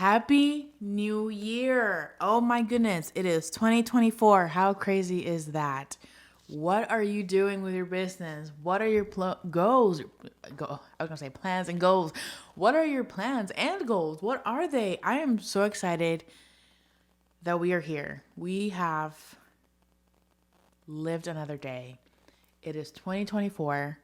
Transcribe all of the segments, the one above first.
Happy New Year. Oh my goodness. It is 2024. How crazy is that? What are you doing with your business? What are your goals? I was going to say plans and goals. What are your plans and goals? What are they? I am so excited that we are here. We have lived another day. It is 2024.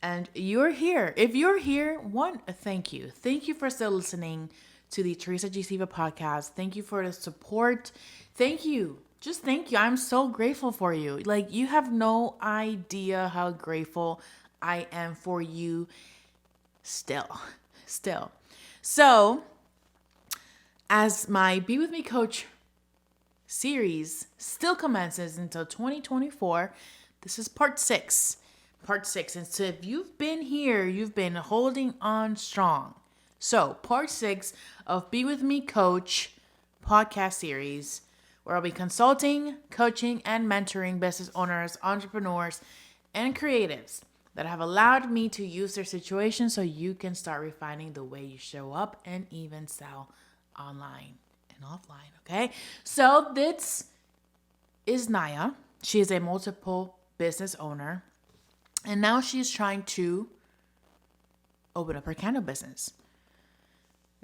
And you're here. If you're here, thank you. Thank you for still listening to the Teresa podcast. Thank you for the support. Thank you. Just thank you. I'm so grateful for you. Like, you have no idea how grateful I am for you still. So, as my Be With Me Coach series still commences until 2024, this is part 6. And so if you've been here, you've been holding on strong. So part 6 of Be With Me Coach podcast series, where I'll be consulting, coaching, and mentoring business owners, entrepreneurs, and creatives that have allowed me to use their situation so you can start refining the way you show up and even sell online and offline, okay? So this is Naya. She is a multiple business owner. And now she's trying to open up her candle business.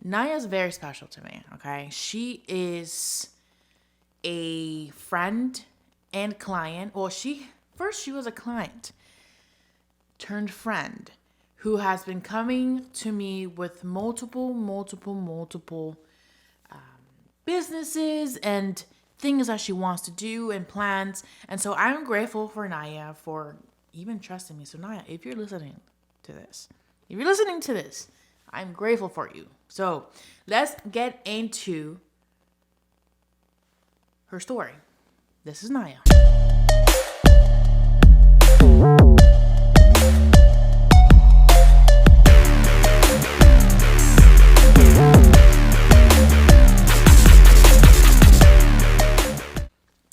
Naya's very special to me, okay? She is a friend and client. Well, she was a client turned friend who has been coming to me with multiple businesses and things that she wants to do and plans. And so I'm grateful for Naya for even trusting me. So Naya, if you're listening to this, I'm grateful for you. So let's get into her story. This is Naya.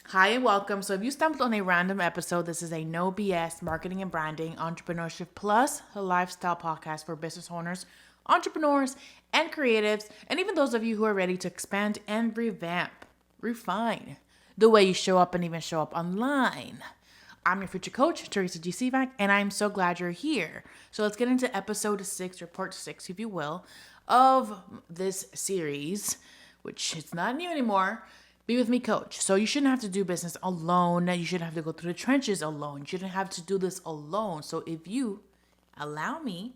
Hi and welcome. So if you stumbled on a random episode, this is a no BS marketing and branding, entrepreneurship plus a lifestyle podcast for business owners, entrepreneurs, and creatives, and even those of you who are ready to expand and refine the way you show up and even show up online. I'm your future coach, Teresa and I'm so glad you're here. So let's get into episode 6, or part 6, if you will, of this series, which it's not new anymore. Be With Me Coach. So you shouldn't have to do business alone. You shouldn't have to go through the trenches alone. You shouldn't have to do this alone. So if you allow me,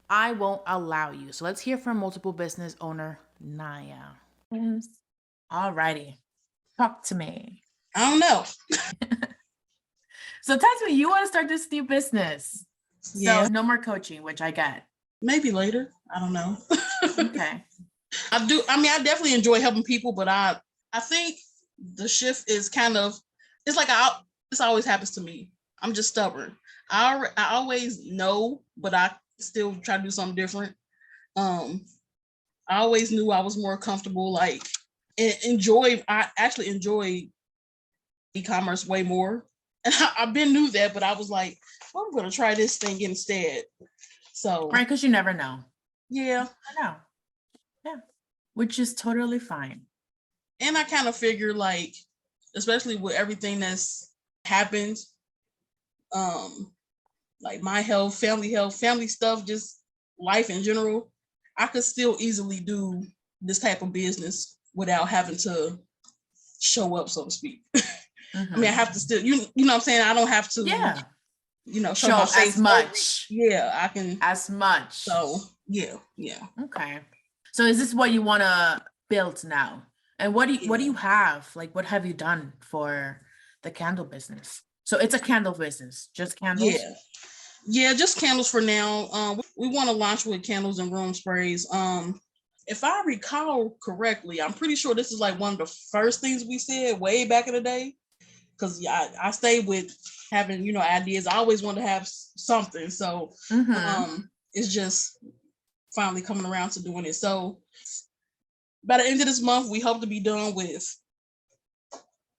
I won't allow you. So let's hear from multiple business owner Naya. Yes. Alrighty. Talk to me. I don't know. So tell me, you want to start this new business. Yeah. So no more coaching, which I get. Maybe later. I don't know. Okay. I definitely enjoy helping people, but I think the shift is this always happens to me. I'm just stubborn. I always know, but I still try to do something different. I always knew I was more comfortable, I actually enjoy e-commerce way more. And I've been knew that, but I was like, well, I'm going to try this thing instead. So, right, because you never know. Yeah. I know. Yeah. Which is totally fine. And I kind of figure, especially with everything that's happened, like my health, family stuff, just life in general, I could still easily do this type of business without having to show up, so to speak. Mm-hmm. I mean, I have to still, you know what I'm saying? I don't have to, show my face as much. Yeah, I can. As much. So, yeah. Okay. So is this what you want to build now? And what do you have? Like, what have you done for the candle business? So it's a candle business, just candles? Yeah, just candles for now. We want to launch with candles and room sprays. If I recall correctly, I'm pretty sure this is like one of the first things we said way back in the day. Because I stay with having, ideas. I always want to have something. So it's just finally coming around to doing it. So by the end of this month, we hope to be done with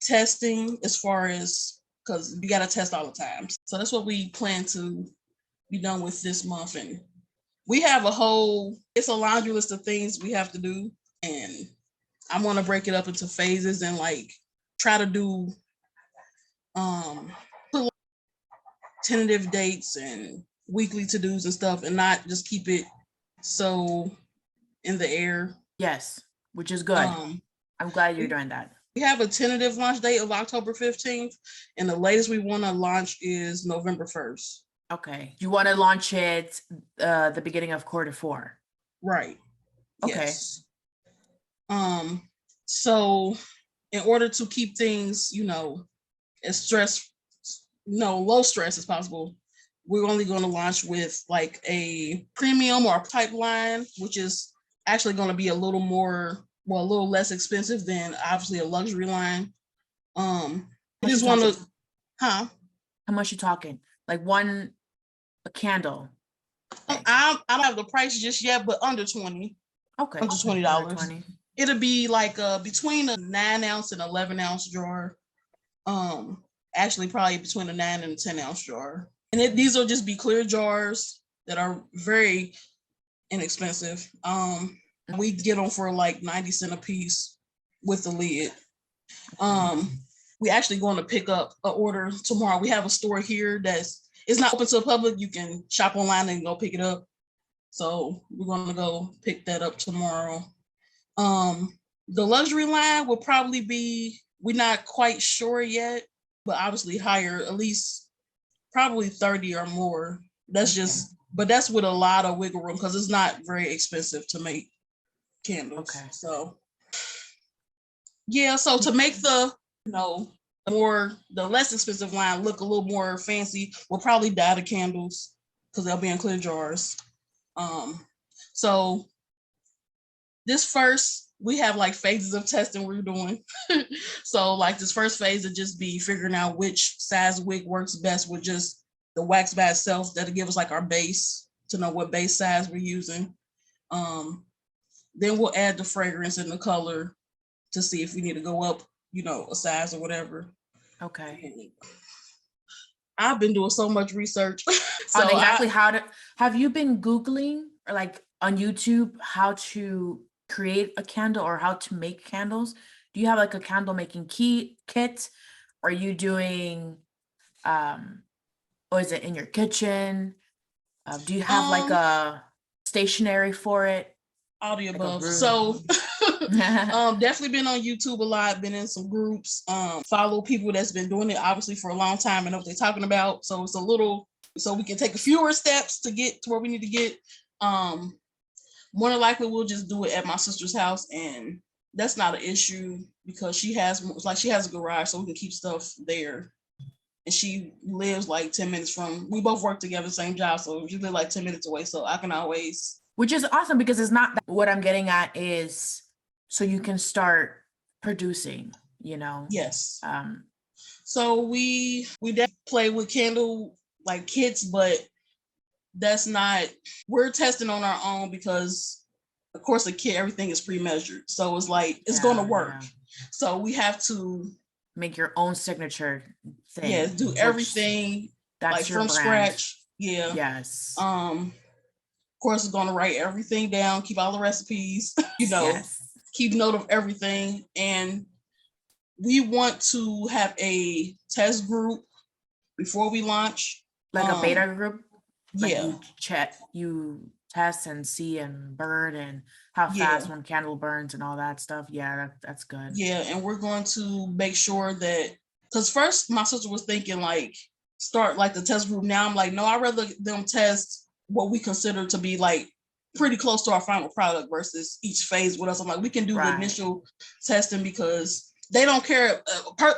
testing as far as, because we got to test all the time. So that's what we plan to be done with this month. And we have it's a laundry list of things we have to do. I want to break it up into phases and like try to do put tentative dates and weekly to-dos and stuff and not just keep it so in the air. Yes, which is good. I'm glad you're doing that. We have a tentative launch date of October 15th, and the latest we want to launch is November 1st. Okay. You want to launch it the beginning of Q4? Right. Okay. Yes. So in order to keep things, as low stress as possible, we're only going to launch with like a premium or type line, which is actually going to be a little less expensive than obviously a luxury line. I just want to, How much you talking? Like a candle? I don't have the price just yet, but under 20. Okay. Under $20. It'll be like between a 9-ounce and 11-ounce jar. Actually, probably between a 9 and a 10-ounce jar. And these will just be clear jars that are very inexpensive. We get them for like 90 cents a piece with the lid. We actually going to pick up an order tomorrow. We have a store here it's not open to the public. You can shop online and go pick it up. So we're going to go pick that up tomorrow. The luxury line will probably be, we're not quite sure yet, but obviously higher, at least probably 30 or more. But that's with a lot of wiggle room because it's not very expensive to make candles. Okay. So yeah, so to make the less expensive line look a little more fancy, we'll probably dye the candles because they'll be in clear jars. So this first, we have like phases of testing we're doing. So like this first phase would just be figuring out which size wick works best with just the wax by itself. That'll give us like our base to know what base size we're using. Then we'll add the fragrance and the color to see if we need to go up, a size or whatever. Okay. I've been doing so much research. So on exactly have you been Googling or like on YouTube how to create a candle or how to make candles? Do you have like a candle making kit? Are you doing, or is it in your kitchen? Do you have like a stationery for it? All the above. So definitely been on YouTube a lot, been in some groups, follow people that's been doing it obviously for a long time and know what they're talking about. So it's so we can take fewer steps to get to where we need to get. More than likely we'll just do it at my sister's house, and that's not an issue because she has a garage, so we can keep stuff there. And she lives like 10 minutes we both work together, same job, so she lives like 10 minutes away, so I can always. Which is awesome because it's not what I'm getting at is so you can start producing, Yes. So we definitely play with candle like kits, but that's not, we're testing on our own because of course the kit, everything is pre-measured. So it's like, it's going to work. Yeah. So we have to make your own signature thing. Yeah, do everything like from scratch. Yeah. Yes. Of course, it's going to write everything down, keep all the recipes, keep note of everything. And we want to have a test group before we launch. Like a beta group? Like Yeah. You test and see and burn and how fast one candle burns and all that stuff. Yeah, that's good. Yeah, and we're going to make sure that, because first my sister was thinking like start like the test group. Now I'm like, no, I'd rather them test what we consider to be like pretty close to our final product versus each phase with us. I'm like, we can do the initial testing because they don't care.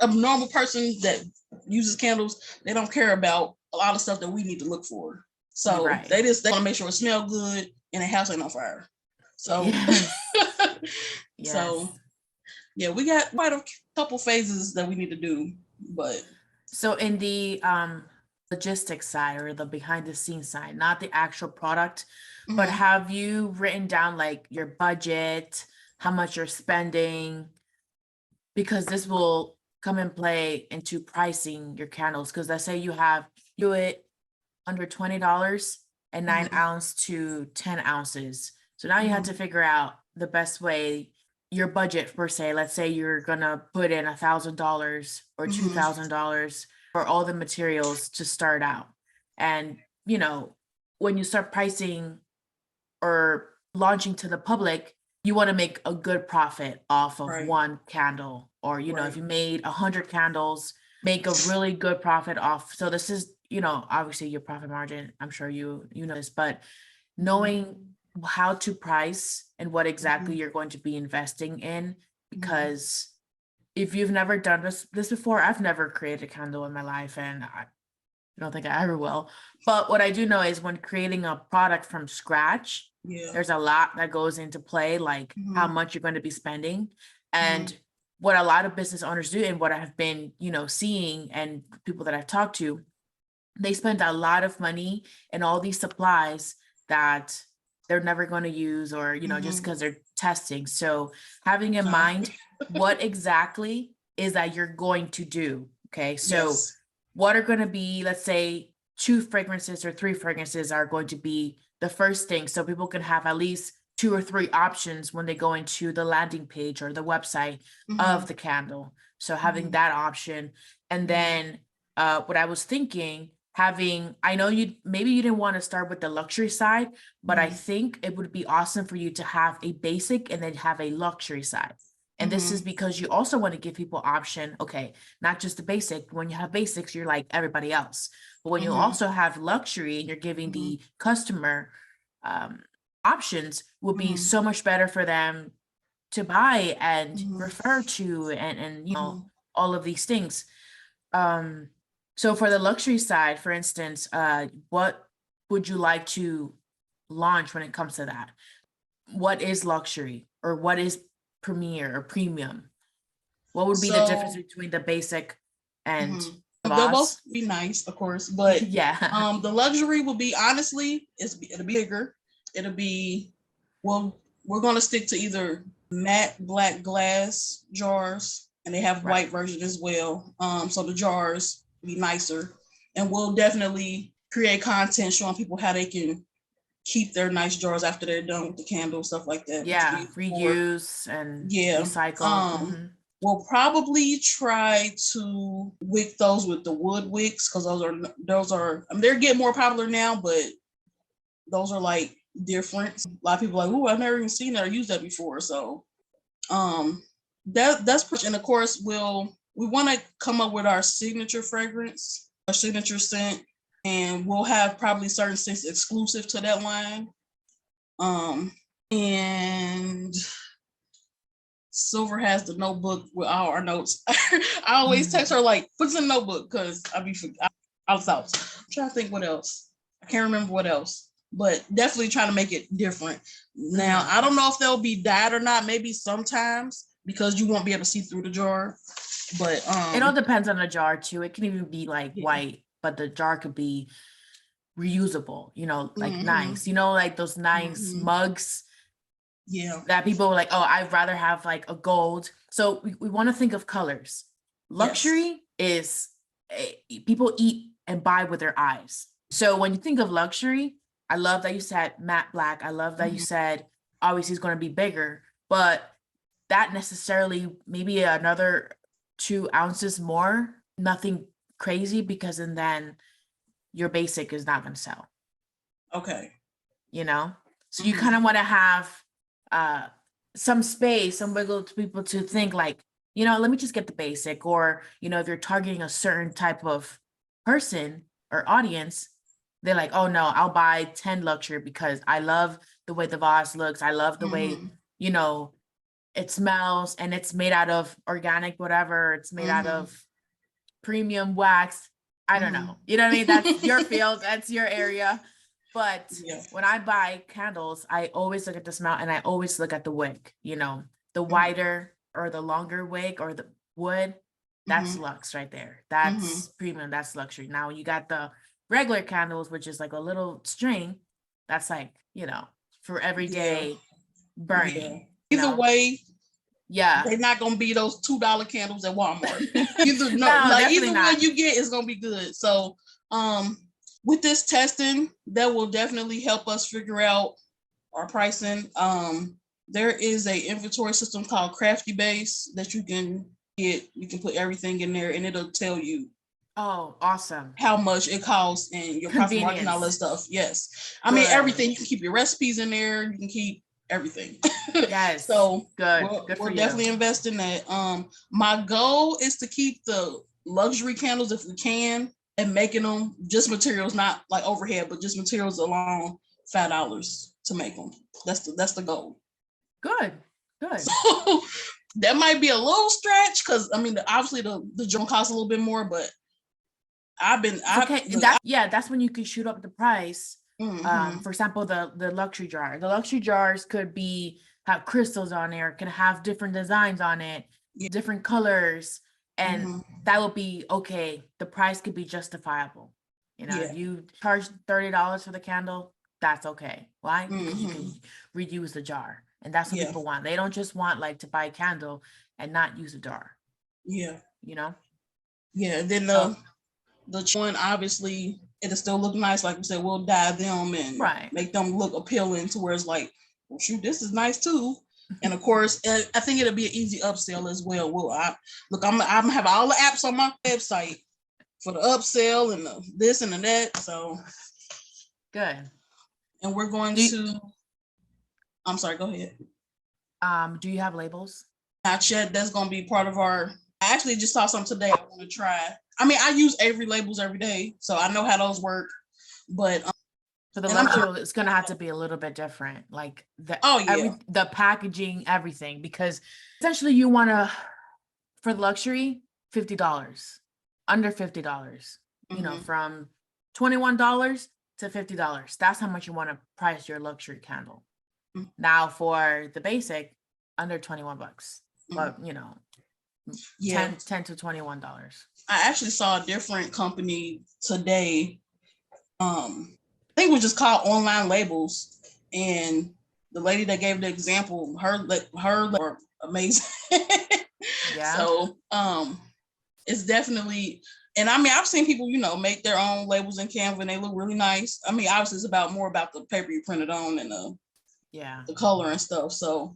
A normal person that uses candles, they don't care about a lot of stuff that we need to look for. So they want to make sure it smells good and the house ain't on fire. So, yes. So yeah, we got quite a couple phases that we need to do, but. So in the logistics side or the behind the scenes side, not the actual product, but have you written down like your budget, how much you're spending? Because this will come and play into pricing your candles. Because let's say you do it under $20 and 9 ounce to 10 ounces. So now you have to figure out the best way your budget per se. Let's say you're gonna put in $1,000 or Mm-hmm. $2,000 for all the materials to start out. And, when you start pricing or launching to the public, you want to make a good profit off of Right. one candle. Or, if Right. you made 100 candles, make a really good profit off. So this is, obviously your profit margin. I'm sure you know this, but knowing how to price and what exactly Mm-hmm. you're going to be investing in, Mm-hmm. because if you've never done this before, I've never created a candle in my life, and I don't think I ever will. But what I do know is when creating a product from scratch, Yeah. there's a lot that goes into play, like how Mm-hmm. much you're going to be spending. Mm-hmm. And what a lot of business owners do, and what I've been, seeing, and people that I've talked to, they spend a lot of money in all these supplies that they're never going to use, or, just Mm-hmm. because they're testing. So having in Exactly. mind what exactly is that you're going to do. Okay. So Yes. what are going to be, let's say, 2 fragrances or 3 fragrances are going to be the first thing. So people can have at least 2 or 3 options when they go into the landing page or the website Mm-hmm. of the candle. So having Mm-hmm. that option. And Mm-hmm. then what I was thinking, I know maybe you didn't want to start with the luxury side, but I Mm-hmm. think it would be awesome for you to have a basic and then have a luxury side. And this is Mm-hmm. because you also want to give people option. Okay, not just the basic. When you have basics, you're like everybody else. But when you Mm-hmm. also have luxury and you're giving Mm-hmm. the customer um, options, will be Mm-hmm. so much better for them to buy and Mm-hmm. refer to, and Mm-hmm. all of these things. Um, so for the luxury side, for instance, what would you like to launch when it comes to that? What is luxury, or what is premier or premium? What would be the difference So between the basic and mhm. the They'll both boss? be nice, of course, but Yeah. the luxury will be honestly, it'll be bigger. It'll be well, we're gonna stick to either matte black glass jars, and they have Right. white version as well. So the jars be nicer, and we'll definitely create content showing people how they can keep their nice jars after they're done with the candle, stuff like that to Yeah. use for. Reuse and Yeah. recycle. We'll probably try to wick those with the wood wicks, because those are I mean, they're getting more popular now, but those are like different. A lot of people are like, "Ooh, I've never even seen that or used that before." So that's pretty, and of course we want to come up with our signature fragrance, our signature scent, and we'll have probably certain scents exclusive to that line. And Silver has the notebook with all our notes. I always text her like, "Put in the notebook," because I was out. I'm trying to think what else. I can't remember what else, but definitely trying to make it different. Now I don't know if they'll be dyed or not. Maybe sometimes, because you won't be able to see through the jar. But It all depends on the jar too. It can even be like yeah. white, but the jar could be reusable, like Mm-hmm. nice, like those nice Mm-hmm. mugs Yeah. that people were like, oh, I'd rather have like a gold. So we want to think of colors. Yes. Luxury is people eat and buy with their eyes. So when you think of luxury, I love that you said matte black. I love that you Mm-hmm. said obviously it's going to be bigger, but that necessarily maybe another 2 ounces more, nothing crazy, because and then your basic is not going to sell. Okay. So you kind of want to have uh some space, some wiggle to people to think like, let me just get the basic. Or if you're targeting a certain type of person or audience, they're like, oh no, I'll buy 10 luxury because I love the way the vase looks, I love the way Mm-hmm. it smells, and it's made out of organic whatever, it's made out Mm-hmm. of premium wax. I don't Mm-hmm. know. You know what I mean? That's your field, that's your area. But Yeah. when I buy candles, I always look at the smell, and I always look at the wick. The Mm-hmm. wider or the longer wick or the wood, that's Mm-hmm. luxe right there. Mm-hmm. That's premium, that's luxury. Now you got the regular candles, which is like a little string, that's like, for Yeah. everyday Yeah. burning, Either way, yeah. they're not gonna be those $2 candles at Walmart. No, definitely Either not. one you get is gonna be good. So with this testing, that will definitely help us figure out our pricing. There is a inventory system called Crafty Base that you can get. You can put everything in there and it'll tell you Oh, awesome. how much it costs and your profit margin, all that Convenience. stuff. Yes. I mean, Good. everything. You can keep your recipes in there. You can keep everything. Yes. So Good. Good for we'll you. definitely invest in that. My goal is to keep the luxury candles if we can and making them just materials, not like overhead, but just materials alone, $5 to make them. That's the goal. Good. Good. So that might be a little stretch because I mean, obviously the drum costs a little bit more, but That's when you can shoot up the price. Mm-hmm. For example, the luxury jar. The luxury jars could have crystals on there, can have different designs on it, different colors, and that will be okay. The price could be justifiable. If you charge $30 for the candle, that's okay. Why? Because you can reuse the jar, and that's what people want. They don't just want like to buy a candle and not use a jar. Yeah. Yeah. Then the one, obviously it'll still look nice. Like we said, we'll dye them and make them look appealing to where it's like, well, shoot, this is nice too. And of course, I think it'll be an easy upsell as well. I'm gonna have all the apps on my website for the upsell and the this and the that. So good. And we're going I'm sorry, go ahead. Do you have labels? Not yet. That's going to be part of I actually just saw something today I want to try. I mean, I use Avery labels every day, so I know how those work. But for the luxury, it's going to have to be a little bit different, like the packaging, everything, because essentially you want to, for the luxury, $50, under $50, from $21 to $50. That's how much you want to price your luxury candle. Now for the basic, under $21, but 10 to $21. I actually saw a different company today. I think it was just called Online Labels, and the lady that gave the example, her were amazing. Yeah. So it's definitely, and I mean, I've seen people make their own labels in Canva and they look really nice. I mean, obviously it's more about the paper you print it on and the color and stuff. So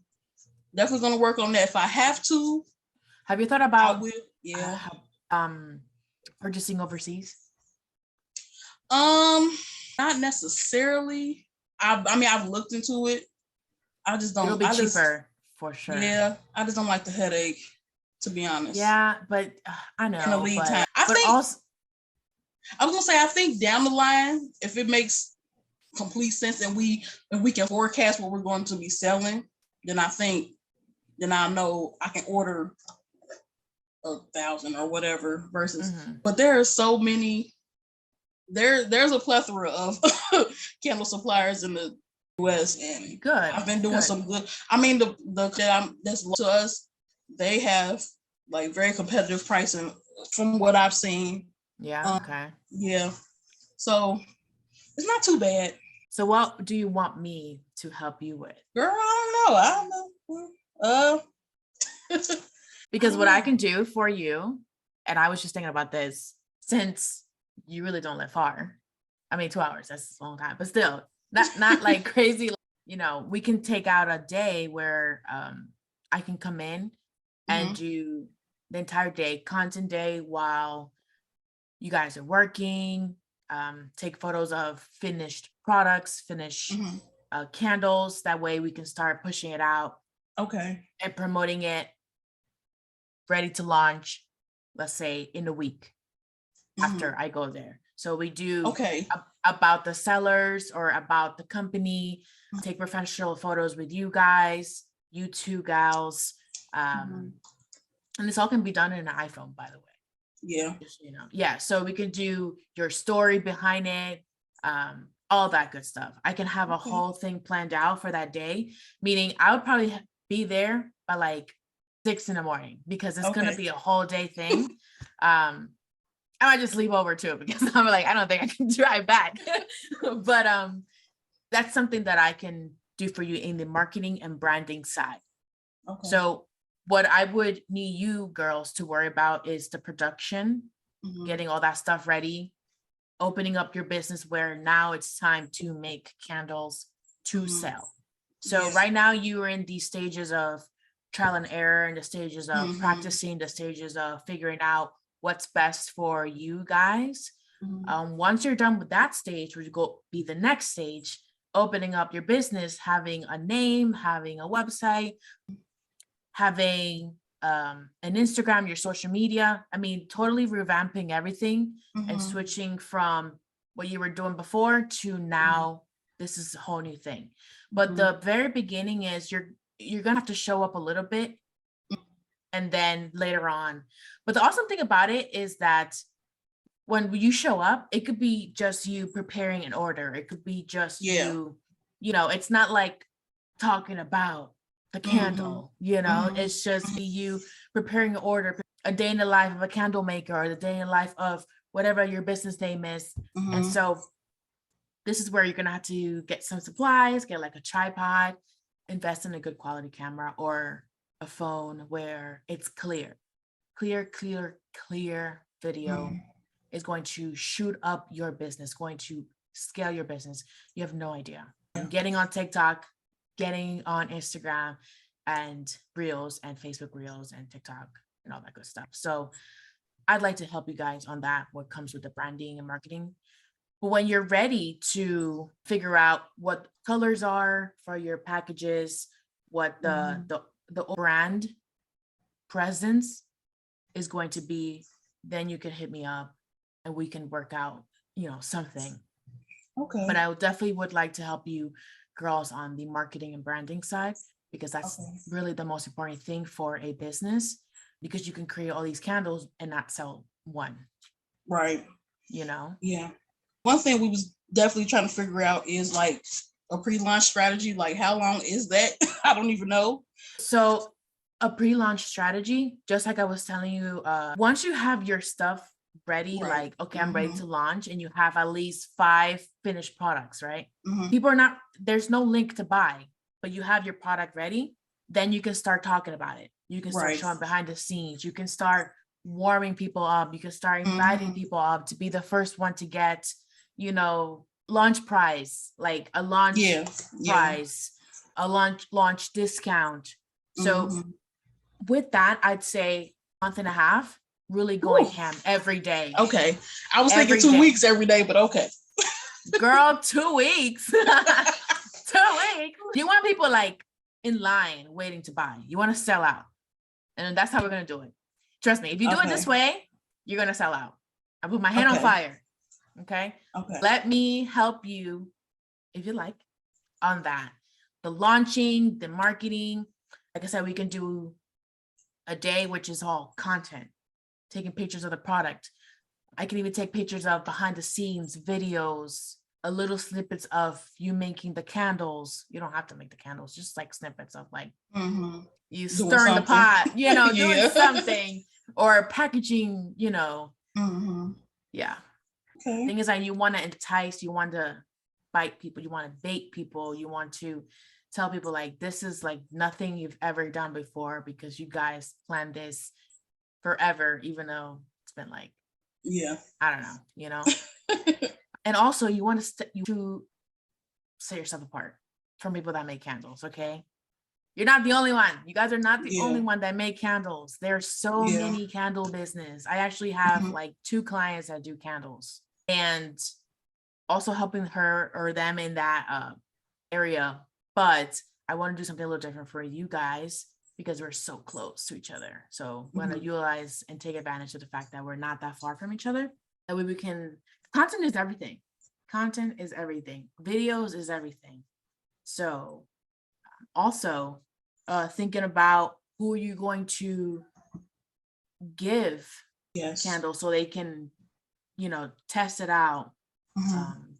definitely gonna work on that if I have to. Have you thought about purchasing overseas? Not necessarily. I mean, I've looked into it. I just don't. It'll be cheaper for sure. Yeah, I just don't like the headache, to be honest. Yeah, but I know. And the lead time. I was gonna say, I think down the line, if it makes complete sense and we can forecast what we're going to be selling, then I know I can order 1,000 or whatever versus. But there are so many. There's a plethora of candle suppliers in the US, and I've been doing some good. I mean, that's to us, they have like very competitive pricing from what I've seen. Yeah. Okay. Yeah. So it's not too bad. So what do you want me to help you with? Girl, I don't know. Because what I can do for you, and I was just thinking about this, since you really don't live far. I mean, 2 hours, that's a long time, but still not like crazy. We can take out a day where I can come in and do the entire day, content day, while you guys are working, take photos of finished products, candles. That way we can start pushing it out. Okay. And promoting it, ready to launch, let's say in a week after I go there. So we do about the sellers or about the company, take professional photos with you guys, you two gals. And this all can be done in an iPhone, by the way. Yeah. Yeah. So we can do your story behind it, all that good stuff. I can have a whole thing planned out for that day, meaning I would probably be there by like 6 a.m. because it's going to be a whole day thing. I might just leave over too, because I'm like, I don't think I can drive back. But that's something that I can do for you in the marketing and branding side. Okay. So what I would need you girls to worry about is the production, getting all that stuff ready, opening up your business where now it's time to make candles to sell. So right now you are in these stages of trial and error, and the stages of practicing, the stages of figuring out what's best for you guys. Once you're done with that stage, which go be the next stage, opening up your business, having a name, having a website, having an Instagram, your social media. I mean, totally revamping everything and switching from what you were doing before to now. This is a whole new thing. But the very beginning is you're gonna have to show up a little bit, and then later on. But the awesome thing about it is that when you show up, it could be just you preparing an order. It could be just you, it's not like talking about the candle, it's just you preparing an order, a day in the life of a candle maker, or the day in the life of whatever your business name is. And so this is where you're going to have to get some supplies, get like a tripod, invest in a good quality camera or a phone where it's clear video is going to shoot up your business, going to scale your business. You have no idea. And getting on TikTok, getting on Instagram and Reels and Facebook Reels and TikTok and all that good stuff. So I'd like to help you guys on that, what comes with the branding and marketing. But when you're ready to figure out what colors are for your packages, what the brand presence is going to be, then you can hit me up and we can work out, something. Okay. But I definitely would like to help you girls on the marketing and branding side, because that's really the most important thing for a business, because you can create all these candles and not sell one. Right. Yeah. One thing we was definitely trying to figure out is like a pre-launch strategy. Like, how long is that? I don't even know. So a pre-launch strategy, just like I was telling you, once you have your stuff ready, like, okay, I'm ready to launch, and you have at least 5 finished products, right? People are not, there's no link to buy, but you have your product ready, then you can start talking about it. You can start showing behind the scenes. You can start warming people up. You can start inviting people up to be the first one to get, launch prize, like a launch prize, a launch discount. So with that, I'd say month and a half, really going ham every day. Okay. I was thinking 2 weeks every day, but okay. Girl, 2 weeks. 2 weeks. You want people like in line waiting to buy. You want to sell out. And that's how we're going to do it. Trust me. If you do it this way, you're going to sell out. I put my hand on fire. Okay. Let me help you, if you like, on that. The launching, the marketing. Like I said, we can do a day, which is all content, taking pictures of the product. I can even take pictures of behind the scenes videos, a little snippets of you making the candles. You don't have to make the candles, just like snippets of like you stirring the pot, doing something, or packaging, Yeah. Okay. Thing is, that you want to entice, you want to bite people, you want to bait people, you want to tell people like, this is like nothing you've ever done before, because you guys planned this forever, even though it's been like, I don't know, And also you want to set yourself apart from people that make candles. Okay. You're not the only one. You guys are not the only one that make candles. There's so many candle business. I actually have like 2 clients that do candles, and also helping her or them in that area. But I want to do something a little different for you guys, because we're so close to each other. So we're going to utilize and take advantage of the fact that we're not that far from each other. That way we can, content is everything. Content is everything. Videos is everything. So also thinking about who are you going to give candles so they can, test it out,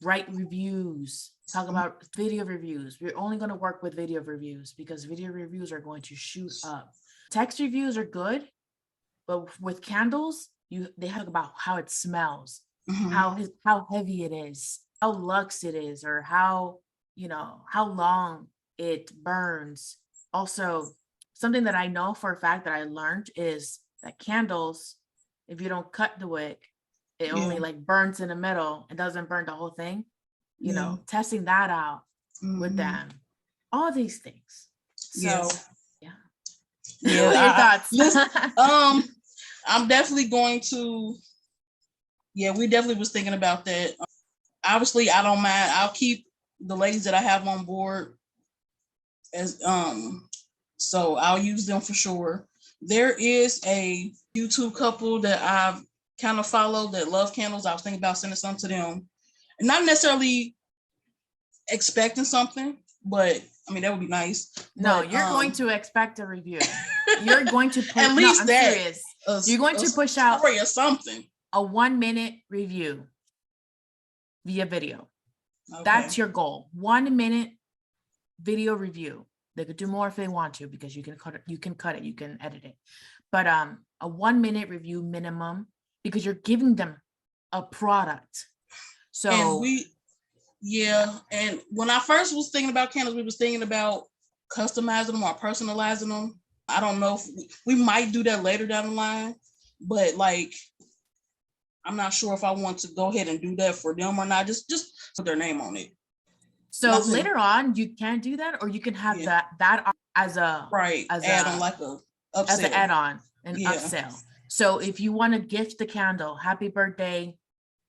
write reviews, talk about video reviews. We're only going to work with video reviews, because video reviews are going to shoot up. Text reviews are good, but with candles, they talk about how it smells, how heavy it is, how luxe it is, or how long it burns. Also, something that I know for a fact that I learned is that candles, if you don't cut the wick, it only like burns in the middle. It doesn't burn the whole thing. Testing that out with them. all these things. So yeah. Yeah. What are your thoughts? Listen, I'm definitely going to, we definitely was thinking about that. Obviously, I don't mind. I'll keep the ladies that I have on board as so I'll use them for sure. There is a YouTube couple that I've kind of followed that love candles. I was thinking about sending some to them, and not necessarily expecting something, but I mean that would be nice. No, but, you're going to expect a review. You're going to put at least I'm that, serious. You're going to push out or something. A 1-minute review via video. Okay. That's your goal. 1 minute video review. They could do more if they want to, because you can cut it, you can edit it. But a 1 minute review minimum, because you're giving them a product. So and when I first was thinking about candles, we was thinking about customizing them or personalizing them. I don't know if we might do that later down the line, but like I'm not sure if I want to go ahead and do that for them or not. Just put their name on it. So later on, you can do that, or you can have that as a add-on, like a upsell. As an add-on, an upsell. So if you want to gift the candle, happy birthday,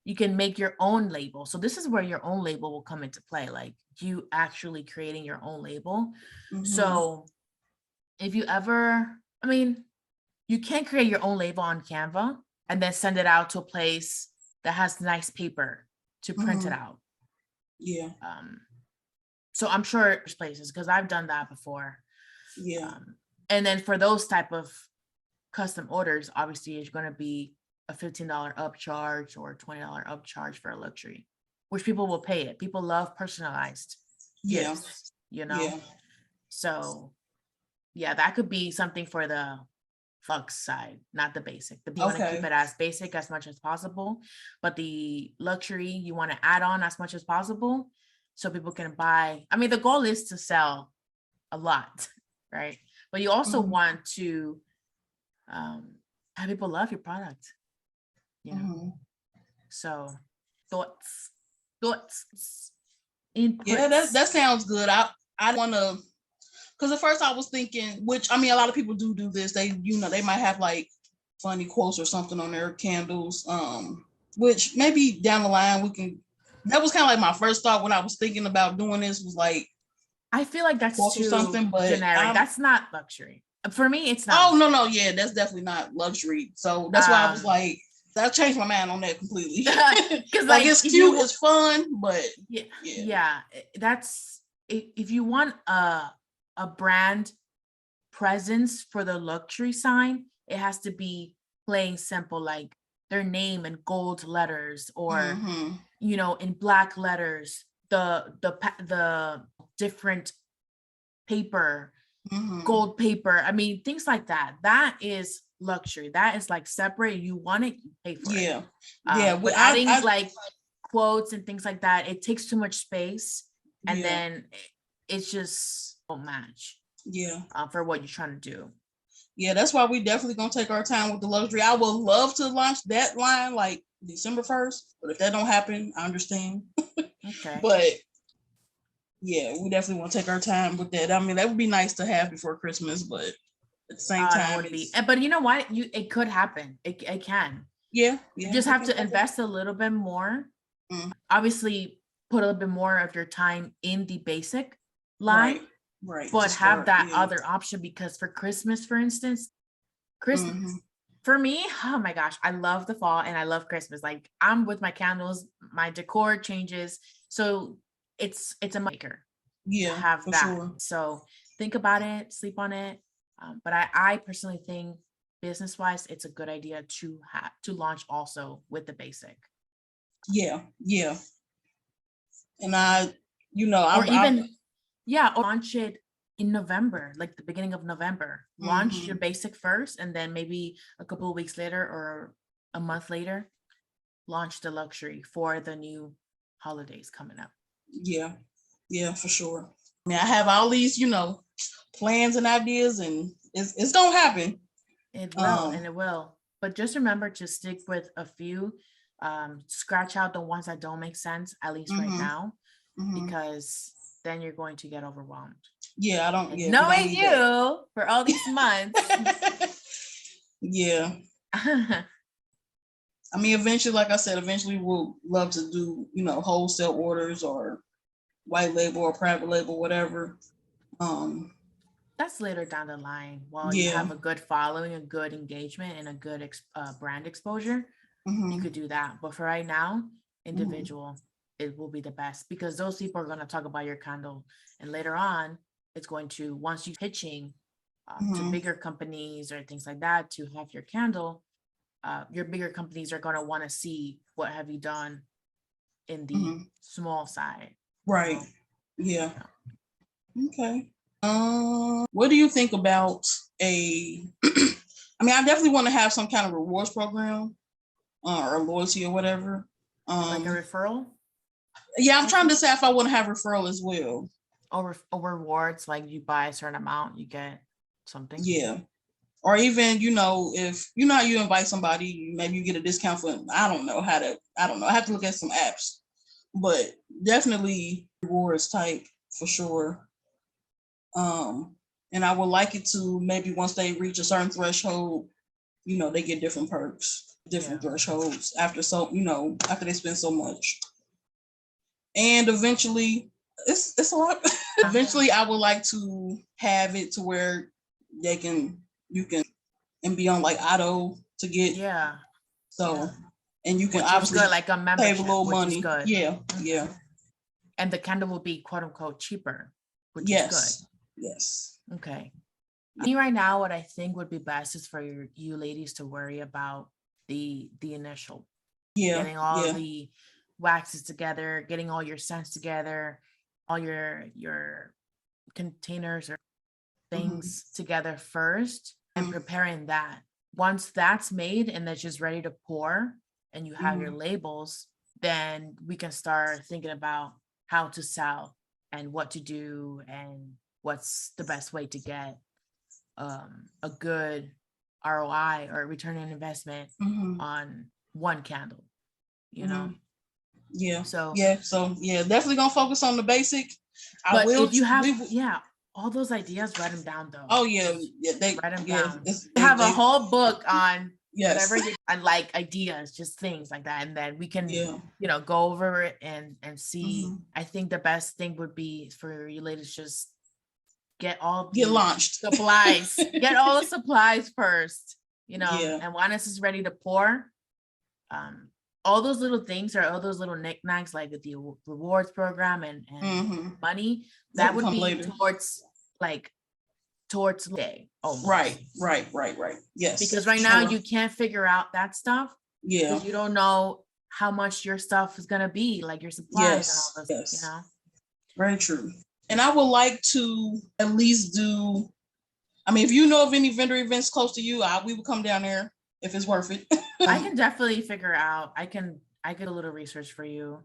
you can make your own label. So this is where your own label will come into play, like you actually creating your own label. Mm-hmm. So if you ever, I mean, you can create your own label on Canva and then send it out to a place that has nice paper to print it out. Yeah. So I'm sure there's places, because I've done that before. Yeah. And then for those type of custom orders, obviously it's going to be a $15 upcharge or $20 upcharge for a luxury, which people will pay it. People love personalized gifts, you know? Yeah. So yeah, that could be something for the flux side, not the basic. You want to keep it as basic as much as possible, but the luxury you want to add on as much as possible so people can buy. I mean, the goal is to sell a lot, right? But you also want to have people love your product, you know? So thoughts, inputs. Yeah, that sounds good. I want to, because at first I was thinking, which I mean, a lot of people do this. They, they might have like funny quotes or something on their candles. Which maybe down the line we can. That was kind of like my first thought when I was thinking about doing this, was like, I feel like that's too something, but generic. That's not luxury. For me, it's not. Oh, no. Yeah, that's definitely not luxury. So that's why I was like, I changed my mind on that completely. Because like it's cute, it's fun, but yeah. That's if you want a brand presence for the luxury sign, it has to be plain simple, like their name in gold letters, or in black letters, the different paper, gold paper. I mean, things like that. That is luxury. That is like separate. You want it, you pay for it. But adding like quotes and things like that, it takes too much space, and then it's just won't match. For what you're trying to do. Yeah, that's why we definitely gonna take our time with the luxury. I would love to launch that line like December 1st, but if that don't happen, I understand. Okay. But yeah, we definitely want to take our time with that. I mean, that would be nice to have before Christmas, but at the same time, but you know what? It could happen. It can. Yeah. You just have to invest a little bit more. Obviously, put a little bit more of your time in the basic line. Right. But have that other option, because for Christmas, for instance, for me, oh my gosh, I love the fall and I love Christmas. Like, I'm with my candles, my decor changes. So it's a maker. Yeah, have that. Sure. So think about it, sleep on it. But I personally think, business wise, it's a good idea to launch also with the basic. Yeah. And launch it in November, like the beginning of November. Launch your basic first, and then maybe a couple of weeks later or a month later, launch the luxury for the new holidays coming up. Yeah, for sure. I mean, I have all these, plans and ideas, and it's gonna happen. It will, and it will. But just remember to stick with a few. Scratch out the ones that don't make sense, at least right now, because then you're going to get overwhelmed. Yeah, I don't. And Yeah, we don't knowing need you that. for all these months. Yeah. I mean, eventually, like I said, eventually we'll love to do, wholesale orders or white label or private label, whatever. That's later down the line. While you Yeah. have a good following, a good engagement, and a good brand exposure, you could do that. But for right now, individual, it will be the best, because those people are going to talk about your candle. And later on, it's going to, once you pitching to bigger companies or things like that to have your candle, your bigger companies are going to want to see what have you done in the small side. Right. Yeah. Okay. What do you think about I mean, I definitely want to have some kind of rewards program or loyalty or whatever. Like a referral? Yeah, I'm trying to decide if I want to have referral as well. Or rewards, like you buy a certain amount, you get something. Yeah. Or even, if how you invite somebody, maybe you get a discount for, I don't know. I have to look at some apps, but definitely rewards type for sure. And I would like it to maybe once they reach a certain threshold, they get different perks, different thresholds after after they spend so much. And eventually, it's a lot. Eventually, I would like to have it to where you can and be on like auto to get. Yeah. So, and you can which obviously good, like a membership, save a little which money. Is good. Yeah. Yeah. And the candle will be quote unquote cheaper, which is good. Yes. Okay. Me right now, what I think would be best is for you ladies to worry about the initial. Yeah. Getting all the waxes together, getting all your scents together, all your containers or things together first, and preparing that. Once that's made and that's just ready to pour and you have your labels, then we can start thinking about how to sell and what to do and what's the best way to get a good ROI or return on investment on one candle, Yeah. So definitely gonna focus on the basic. But if you have all those ideas, write them down though. Oh yeah, they write them down. They have a whole book on whatever I like, ideas, just things like that, and then we can go over it and see. I think the best thing would be for you ladies just get launched supplies, get all the supplies first, and when this is ready to pour, all those little things or all those little knickknacks like with the rewards program and money, that would be later. towards day. Almost. Right. Yes. Because right now you can't figure out that stuff. Yeah. Because you don't know how much your stuff is gonna be, like your supplies and all this, Very true. And I would like to at least do, I mean, if you know of any vendor events close to you, we would come down there if it's worth it. I can definitely figure out. I get a little research for you.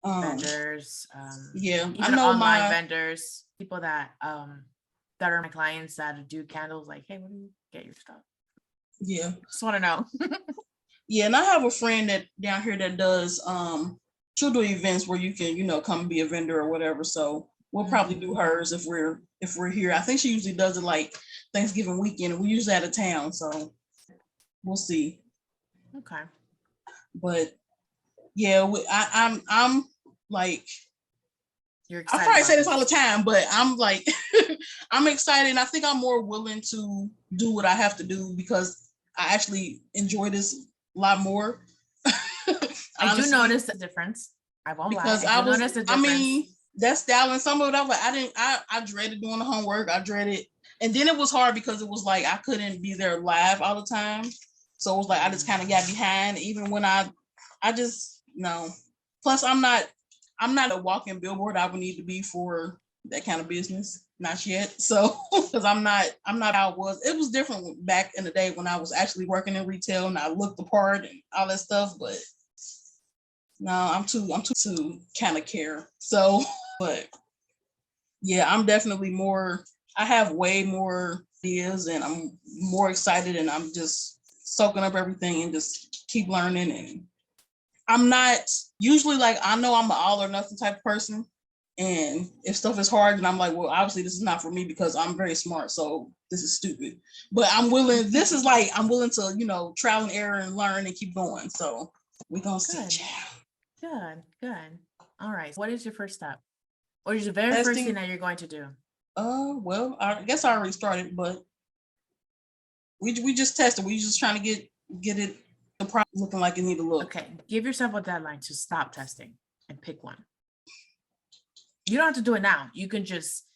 Vendors. I know online vendors, people that are my clients that do candles. Like, hey, where do you get your stuff? Yeah, just want to know. And I have a friend that down here that does. She'll do events where you can come and be a vendor or whatever. So we'll probably do hers if we're here. I think she usually does it like Thanksgiving weekend, and we're usually out of town, so we'll see. Okay. But yeah, I'm like, you're excited. I probably say this all the time, but I'm like, I'm excited. And I think I'm more willing to do what I have to do because I actually enjoy this a lot more. I do notice the difference. I won't lie. I notice the difference. I mean, that style and some of it, I dreaded doing the homework. I dreaded, and then it was hard because it was like I couldn't be there live all the time. So it was like I just kind of got behind, even when I just no. Plus, I'm not a walking billboard I would need to be for that kind of business. Not yet. So because I'm not how it was. It was different back in the day when I was actually working in retail and I looked the part and all that stuff. But no, I'm too kind of care. So, but yeah, I'm definitely more. I have way more ideas and I'm more excited and I'm just soaking up everything and just keep learning. And I'm not usually like, I know I'm an all or nothing type of person. And if stuff is hard, then I'm like, well, obviously this is not for me because I'm very smart. So this is stupid. But I'm willing, this is like, I'm willing to, you know, trial and error and learn and keep going. So we're going to see. Good. All right. What is your first step? What is the very Testing. first thing that you're going to do? Well, I guess I already started, but we just tested. We just trying to get it the product looking like it need to look. Okay. Give yourself a deadline to stop testing and pick one. You don't have to do it now. You can just,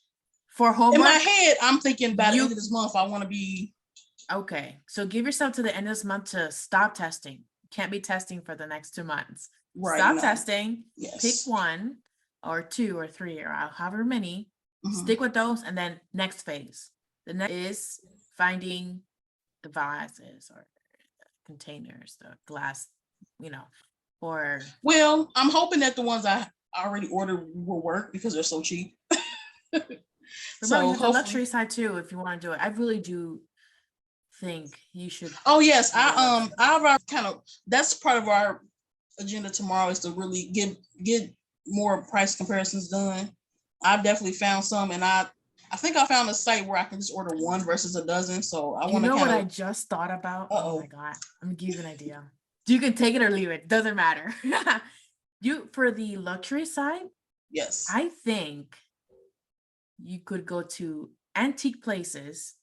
for homework. In my head, I'm thinking by the end of this month, I want to be. Okay. So give yourself to the end of this month to stop testing. Can't be testing for the next 2 months. Right. Stop testing. Yes. Pick one or two or three or however many. Stick with those. And then next phase. The next is finding the vases or the containers, the glass, you know, or. Well, I'm hoping that the ones I already ordered will work because they're so cheap. So you have the luxury side too, if you want to do it. I really do think you should. Oh yes, I kind of, that's part of our agenda tomorrow is to really get more price comparisons done. I've definitely found some, and I think I found a site where I can just order one versus a dozen. So I want to. You know what I just thought about? Oh my god, I'm gonna give you an idea. You can take it or leave it. Doesn't matter. You for the luxury side. Yes, I think you could go to antique places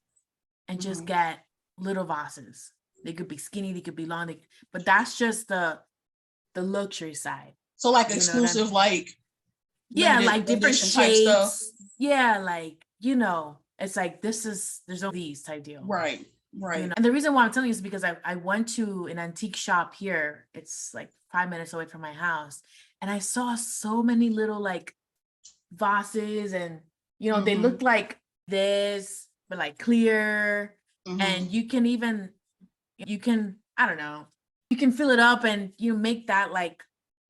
and just get little vases. They could be skinny, they could be long, but that's just the luxury side. So like exclusive, I mean? Like like different shapes. Stuff. Yeah, like it's like there's no these type deal. Right. And the reason why I'm telling you is because I went to an antique shop here. It's like 5 minutes away from my house, and I saw so many little like vases, and they look like this, but like clear. And you can I don't know, you can fill it up and you make that like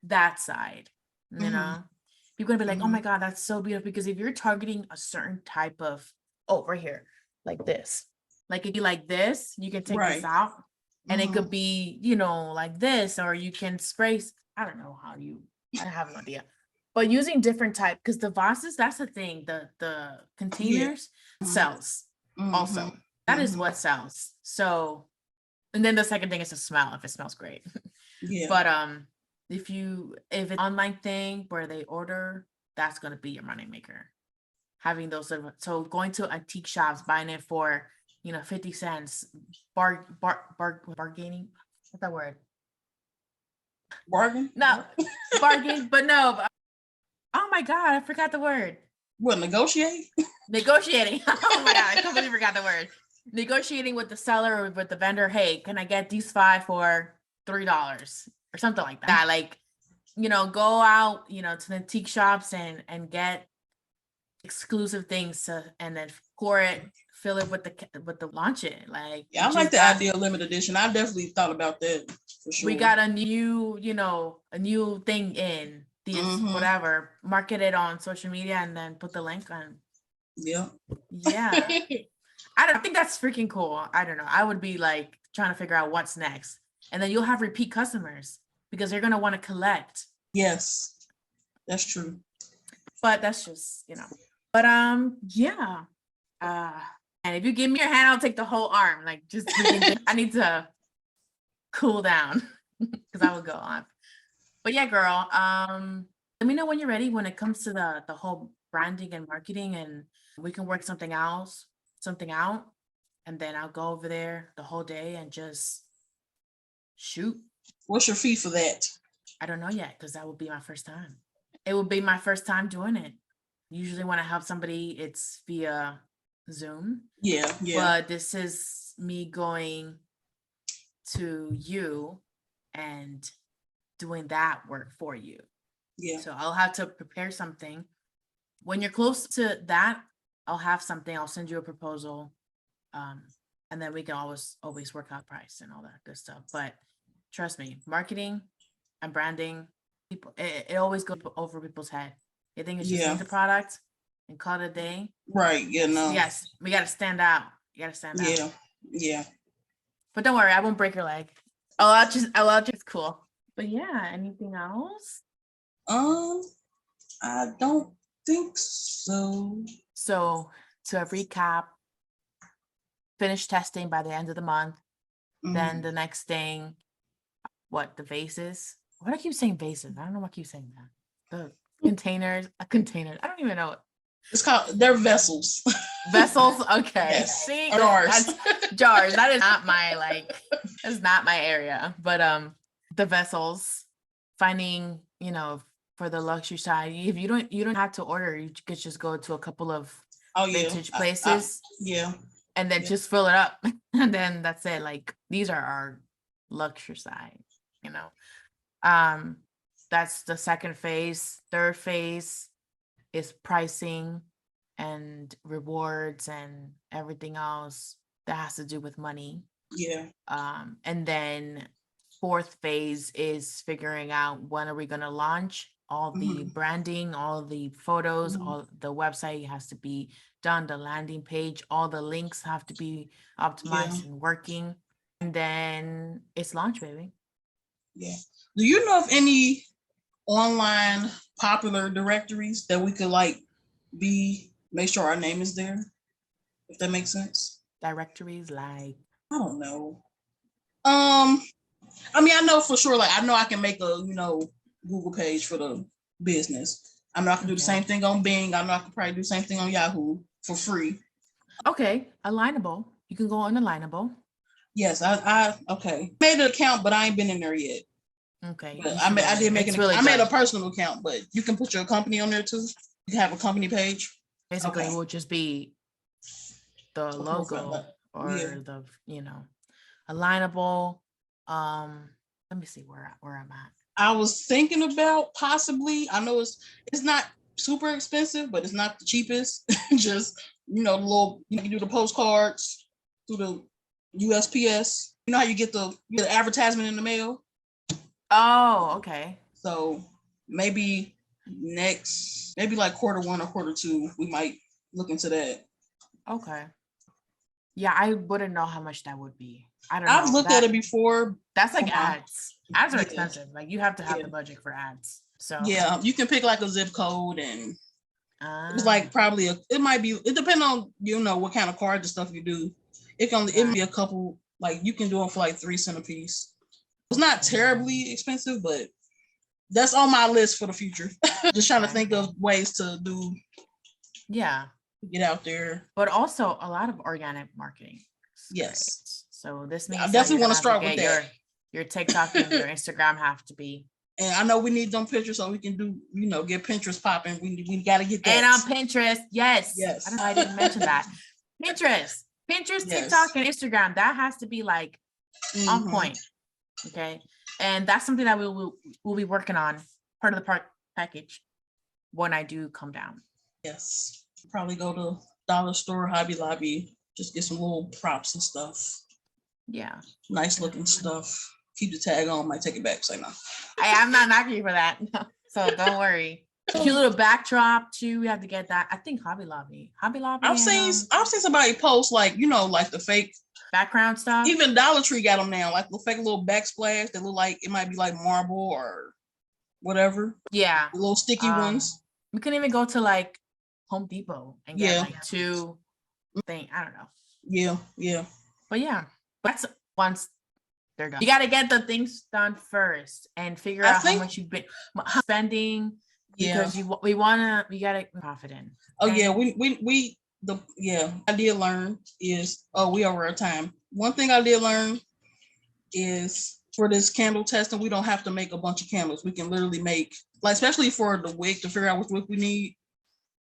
that side, you know. You're gonna be like, oh my god, that's so beautiful. Because if you're targeting a certain type of, right here, like this, like it'd be like this, you can take this out, and it could be, like this, or you can spray. I don't know how I have no idea. But using different type, because the vases, that's the thing. The containers sells also. That is what sells. So, and then the second thing is the smell. If it smells great. Yeah. But if it's an online thing where they order, that's gonna be your money maker. Having those so going to antique shops, buying it for 50 cents, bargaining. What's that word? Bargain? No, bargain, but no. Oh my god, I forgot the word. What, negotiate? Negotiating. Oh my god, I completely forgot the word. Negotiating with the seller or with the vendor. Hey, can I get these 5 for $3 or something like that? Like, go out, to the antique shops and get exclusive things and then core it, fill it with the launch it. Like, yeah, I like the idea of limited edition. I definitely thought about that for sure. We got a new, a new thing in. Whatever, market it on social media and then put the link on. Yeah. I think that's freaking cool. I don't know. I would be like trying to figure out what's next, and then you'll have repeat customers because they're gonna want to collect. Yes, that's true. But that's just But yeah. And if you give me your hand, I'll take the whole arm. Like just I need to cool down because I would go on. But yeah, girl, let me know when you're ready when it comes to the whole branding and marketing, and we can work something out, and then I'll go over there the whole day and just shoot. What's your fee for that? I don't know yet because that will be my first time. It will be my first time doing it. Usually when I help somebody, it's via Zoom. Yeah. But this is me going to you and doing that work for you. Yeah. So I'll have to prepare something. When you're close to that, I'll have something. I'll send you a proposal. And then we can always work out price and all that good stuff. But trust me, marketing and branding, people, it always goes over people's head. They think it's just the product and call it a day. Right. Yeah. No. Yes. We got to stand out. You got to stand out. Yeah. But don't worry, I won't break your leg. I'll just cool. But yeah, anything else? I don't think so. So to recap, finish testing by the end of the month. Then the next thing, what, the vases? Why do I keep saying vases? I don't know why I keep saying that. The containers, a container. I don't even know. It's called, they're vessels. Vessels. Okay. Yes. See, Jars. that's jars. That is not my that's not my area. But the vessels, finding, for the luxury side, if you don't have to order, you could just go to a couple of vintage places. Yeah. And then just fill it up. And then that's it. Like, these are our luxury side, That's the second phase. Third phase is pricing and rewards and everything else that has to do with money. Yeah. And then fourth phase is figuring out when are we going to launch, all the branding, all the photos, all the website has to be done, the landing page, all the links have to be optimized and working. And then it's launch, baby. Yeah. Do you know of any online popular directories that we could make sure our name is there? If that makes sense. Directories like, I don't know. I mean, I know for sure, I know I can make a, Google page for the business. I know I can do the same thing on Bing. I know I can probably do the same thing on Yahoo for free. Okay. Alignable. You can go on Alignable. Yes, I made an account, but I ain't been in there yet. Okay. But I made a personal account, but you can put your company on there too. You can have a company page. Basically, it will just be the logo or the, Alignable. Let me see where I'm at. I was thinking about possibly, I know it's not super expensive, but it's not the cheapest. Just, little, you can do the postcards through the USPS. You know how you get the advertisement in the mail? Oh, okay. So maybe like quarter one or quarter two, we might look into that. Okay. Yeah, I wouldn't know how much that would be. I don't know. I've looked at it before. That's like ads. Ads are expensive. Like, you have to have the budget for ads. So yeah, you can pick like a zip code, and it's like probably it depends on what kind of cards and stuff you do. It may be a couple, like you can do them for like 3 cents a piece. It's not terribly expensive, but that's on my list for the future. Just trying to think of ways to do. Yeah. Get out there. But also a lot of organic marketing. Yes. Right? So this means I definitely want to start with that. Your TikTok and your Instagram have to be. And I know we need them pictures so we can do, get Pinterest popping. We got to get that. And on Pinterest, yes. Yes. I don't know, I didn't mention that. Pinterest, yes. TikTok, and Instagram, that has to be like on point. Okay. And that's something that we'll be working on, part of the package when I do come down. Yes. Probably go to Dollar Store, Hobby Lobby, just get some little props and stuff. Yeah. Nice looking stuff. Keep the tag on, might take it back. Say no. I'm not knocking you for that. No. So don't worry. Cute little backdrop too. We have to get that. I think Hobby Lobby. I've seen somebody post like the fake background stuff. Even Dollar Tree got them now, like the fake little backsplash that look like it might be like marble or whatever. Yeah. The little sticky ones. We can even go to like Home Depot and get like 2 things. I don't know. Yeah. But yeah, that's once they're done. You got to get the things done first and figure out how much you've been spending. Because we gotta be confident. Okay? Oh yeah, I did learn is we over our time. One thing I did learn is for this candle testing, we don't have to make a bunch of candles. We can literally make, like, especially for the wick, to figure out which wick we need.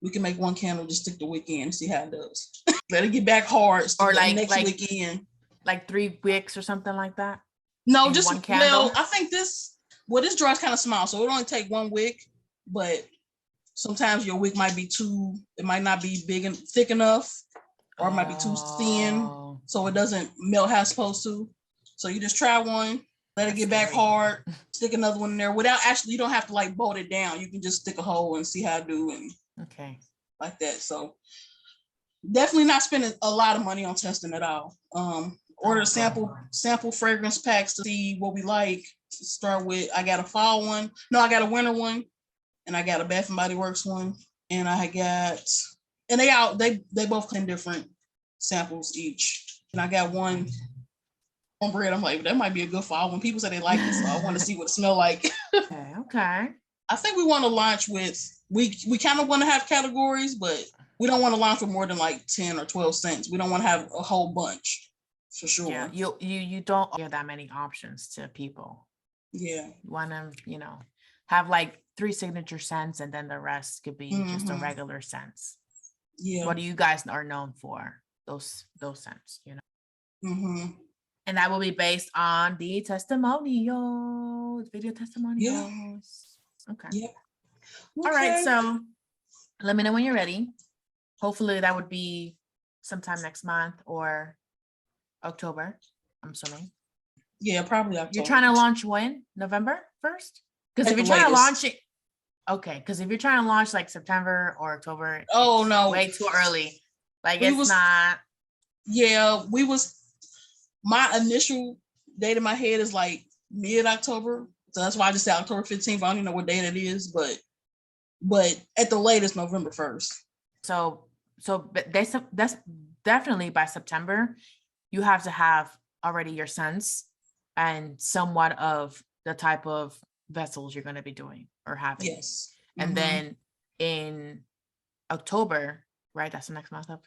We can make one candle, just stick the wick in and see how it does. Let it get back hard. Or like next wick in. Like 3 wicks or something like that? No, just one candle. I think this jar is kind of small, so it only take 1 wick, but sometimes your wick might be it might not be big and thick enough, or it might be too thin, so it doesn't melt how it's supposed to. So you just try one, let it get back hard, stick another one in there you don't have to like bolt it down. You can just stick a hole and see how it do, and like that. So definitely not spending a lot of money on testing at all. Order sample fragrance packs to see what we like. To start with, I got a fall one. No, I got a winter one, and I got a Bath and Body Works one. and they both come in different samples each. And I got one on bread. I'm like, that might be a good fall when people say they like it, so I want to see what it smells like. Okay. I think we want to launch with we kind of want to have categories, but we don't want to launch with more than like 10 or 12 cents. We don't want to have a whole bunch for sure. Yeah, you don't give that many options to people. Yeah. You want to, have like 3 signature scents, and then the rest could be just a regular scents. Yeah. What do you guys are known for? Those scents, Mm-hmm. And that will be based on the testimonials, video testimonials. Yeah. Okay. Yeah. All right. So let me know when you're ready. Hopefully that would be sometime next month or October, I'm assuming. Yeah, probably October. You're trying to launch when? November 1st? Because if you're trying to launch it, okay. Because if you're trying to launch like September or October, no, way too early. Like not. Yeah, my initial date in my head is like mid-October. So that's why I just said October 15th. I don't even know what day that is, but at the latest November 1st. So that's definitely by September, you have to have already your scents and somewhat of the type of vessels you're going to be doing or having. Yes. And then in October, right? That's the next month up.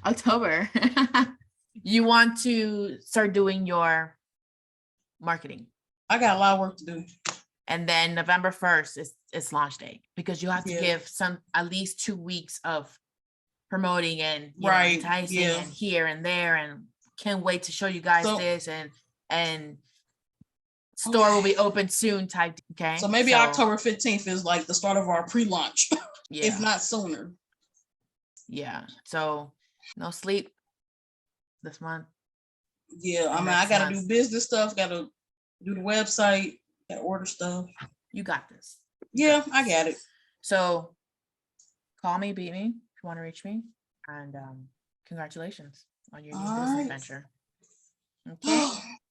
October. You want to start doing your marketing. I got a lot of work to do. And then November 1st is launch day, because you have to give at least 2 weeks of promoting and enticing and here and there, and can't wait to show you guys this and store will be open soon type. Okay. So maybe October 15th is like the start of our pre-launch, if not sooner. Yeah. So no sleep this month. Yeah. I mean, I got to do business stuff, got to do the website, got to order stuff. You got this. I got it. So call me, beat me if you want to reach me. And congratulations on your new business venture. Okay.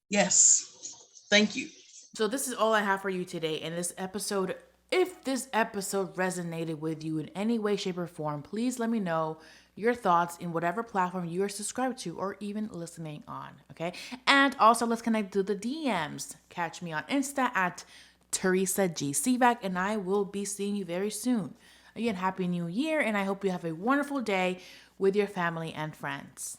Yes. Thank you. So this is all I have for you today in this episode. If this episode resonated with you in any way, shape, or form, please let me know your thoughts in whatever platform you are subscribed to or even listening on. Okay. And also let's connect to the DMs. Catch me on Insta at Teresa G. Sivak, and I will be seeing you very soon. Again, Happy New Year, and I hope you have a wonderful day with your family and friends.